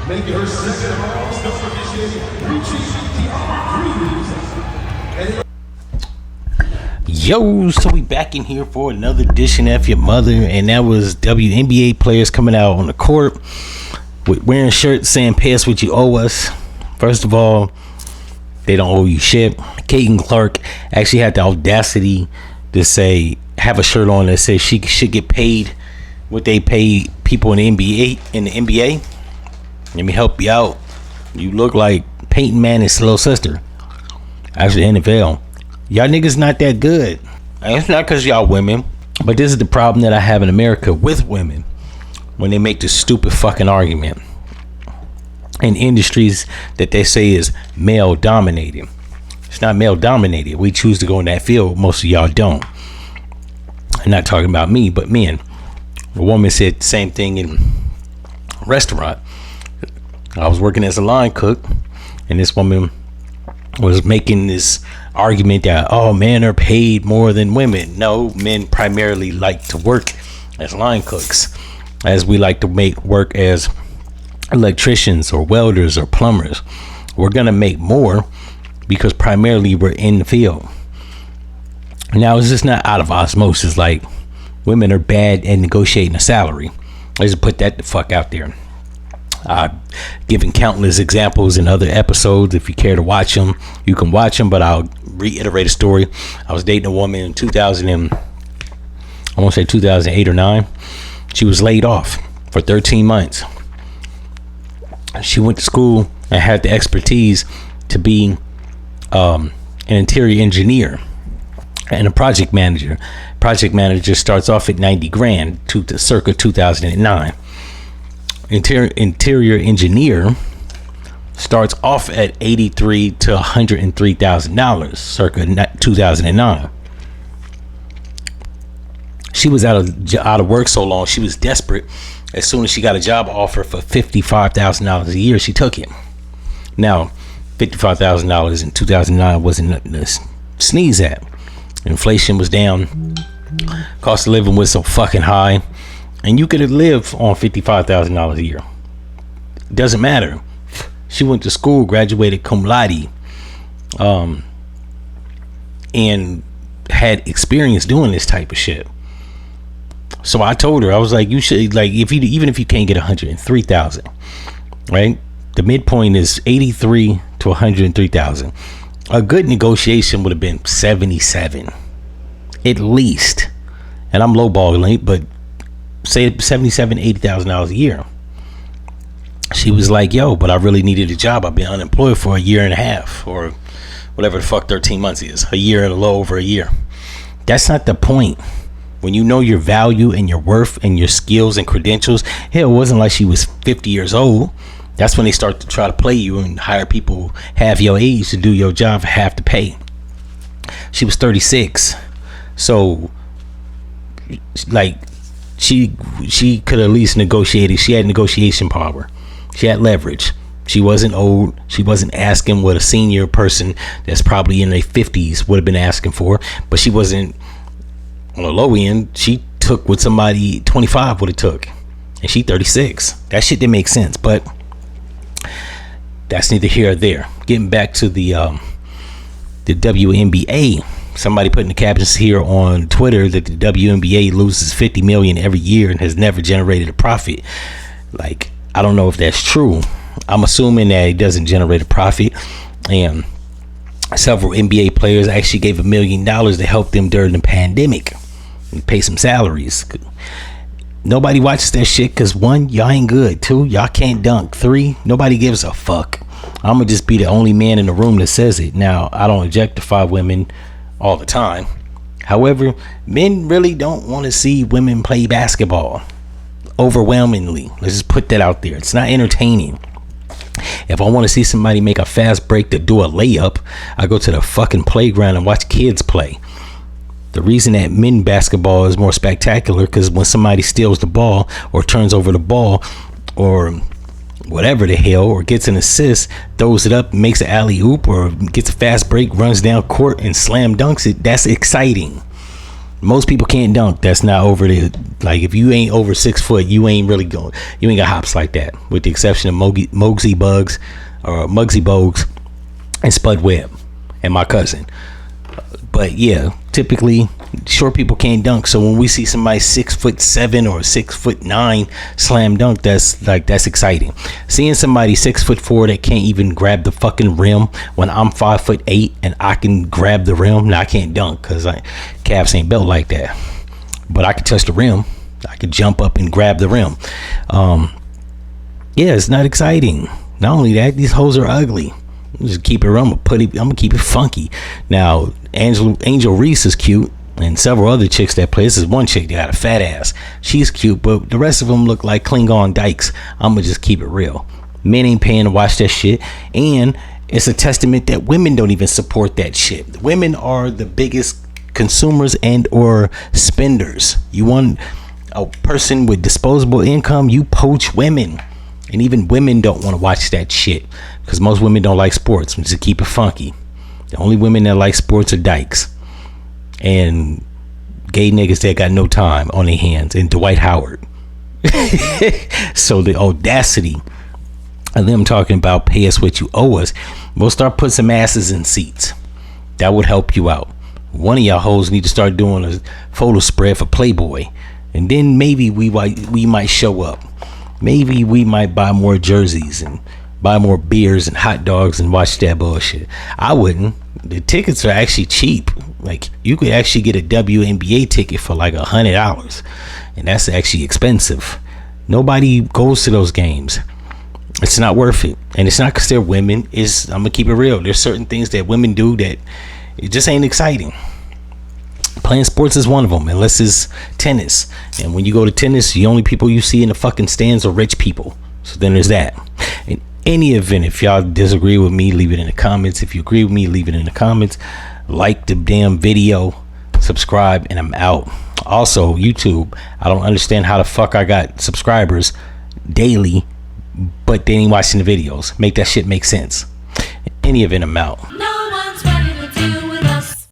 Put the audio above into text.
Making her second all-star edition, reaching the honor cruise. Yo, so we back in here for another edition of F-ya-Motha, and that was WNBA players coming out on the court with wearing shirts saying "Pay us what you owe us." First of all, they don't owe you shit. Caitlin Clark actually had the audacity to say, have a shirt on that says she should get paid what they pay people in the NBA. Let me help you out. You look like Peyton Manning's little sister. Actually, NFL. Y'all niggas not that good. And it's not because y'all women, but this is the problem that I have in America with women when they make this stupid fucking argument in industries that they say is male dominated. It's not male dominated. We choose to go in that field. Most of y'all don't. I'm not talking about me, but men. A woman said the same thing in a restaurant. I was working as a line cook, and this woman was making this argument that, oh, men are paid more than women. No, men primarily like to work as line cooks, as we like to make work as electricians or welders or plumbers. We're gonna make more because primarily we're in the field. Now, it's just not out of osmosis like women are bad at negotiating a salary. Let's just put that the fuck out there. I've given countless examples in other episodes. If you care to watch them, you can watch them, but I'll reiterate a story. I was dating a woman in 2008 or 9. She was laid off for 13 months. She went to school and had the expertise to be an interior engineer and a project manager. Project manager starts off at 90 grand to circa 2009. Interior engineer starts off at $83,000 to $103,000 circa 2009. She was out of work so long, she was desperate. As soon as she got a job offer for $55,000 a year, she took it. Now, $55,000 in 2009 wasn't nothing to sneeze at. Inflation was down. Cost of living was so fucking high. And you could have lived on $55,000 a year. Doesn't matter. She went to school, graduated cum laude, and had experience doing this type of shit. So I told her, I was like, you should, like, even if you can't get 103,000, right? The midpoint is 83 to 103,000. A good negotiation would have been 77, at least. And I'm lowballing it, but say $77,000, $80,000 a year. She was like, yo, but I really needed a job. I've been unemployed for a year and a half, or whatever the fuck 13 months is, a year and a little over a year. That's not the point. When you know your value and your worth and your skills and credentials, hell, it wasn't like she was 50 years old. That's when they start to try to play you and hire people half your age to do your job for half the pay. She was 36. So, like, she could at least negotiate. She had negotiation power. She had leverage. She wasn't old. She wasn't asking what a senior person that's probably in their 50s would have been asking for. But she wasn't on the low end. She took what somebody 25 would have took. And she 36. That shit didn't make sense. But that's neither here or there. Getting back to the WNBA. Somebody put in the captions here on Twitter that the WNBA loses $50 million every year and has never generated a profit. Like, I don't know if that's true. I'm assuming that it doesn't generate a profit. And several NBA players actually gave $1 million to help them during the pandemic and pay some salaries. Nobody watches that shit because 1, y'all ain't good. 2, y'all can't dunk. 3, nobody gives a fuck. I'm gonna just be the only man in the room that says it. Now, I don't objectify women all the time. However, men really don't want to see women play basketball. Overwhelmingly. Let's just put that out there. It's not entertaining. If I want to see somebody make a fast break to do a layup, I go to the fucking playground and watch kids play. The reason that men basketball is more spectacular because when somebody steals the ball or turns over the ball or whatever the hell, or gets an assist, throws it up, makes an alley-oop, or gets a fast break, runs down court and slam dunks it, that's exciting. Most people can't dunk. That's not over the, like, if you ain't over 6 foot, you ain't really going, you ain't got hops like that, with the exception of Muggsy Bogues and Spud Webb and my cousin. But yeah, typically short people can't dunk. So when we see somebody 6'7" or 6'9" slam dunk, that's exciting. Seeing somebody 6'4" that can't even grab the fucking rim when I'm 5'8" and I can grab the rim. Now I can't dunk because calves ain't built like that, but I can touch the rim. I can jump up and grab the rim. Yeah, it's not exciting. Not only that, these hoes are ugly. Just keep it real. I'm gonna keep it funky. Now, Angel Reese is cute, and several other chicks that play. This is one chick that got a fat ass. She's cute, but the rest of them look like Klingon dykes. I'm gonna just keep it real. Men ain't paying to watch that shit, and it's a testament that women don't even support that shit. Women are the biggest consumers and or spenders. You want a person with disposable income, you poach women. And even women don't want to watch that shit because most women don't like sports. Just keep it funky. The only women that like sports are dykes and gay niggas that got no time on their hands, and Dwight Howard. So the audacity of them talking about pay us what you owe us, we'll start putting some asses in seats. That would help you out. One of y'all hoes need to start doing a photo spread for Playboy, and then maybe we might show up. Maybe we might buy more jerseys and buy more beers and hot dogs and watch that bullshit. I wouldn't. The tickets are actually cheap. Like, you could actually get a WNBA ticket for like $100, and that's actually expensive. Nobody goes to those games. It's not worth it, and it's not because they're women. I'm gonna keep it real. There's certain things that women do that it just ain't exciting. Playing sports is one of them, unless it's tennis. And when you go to tennis, the only people you see in the fucking stands are rich people. So then there's that. In any event, if y'all disagree with me, leave it in the comments. If you agree with me, leave it in the comments. Like the damn video, subscribe, and I'm out. Also, YouTube, I don't understand how the fuck I got subscribers daily, but they ain't watching the videos. Make that shit make sense. In any event, I'm out.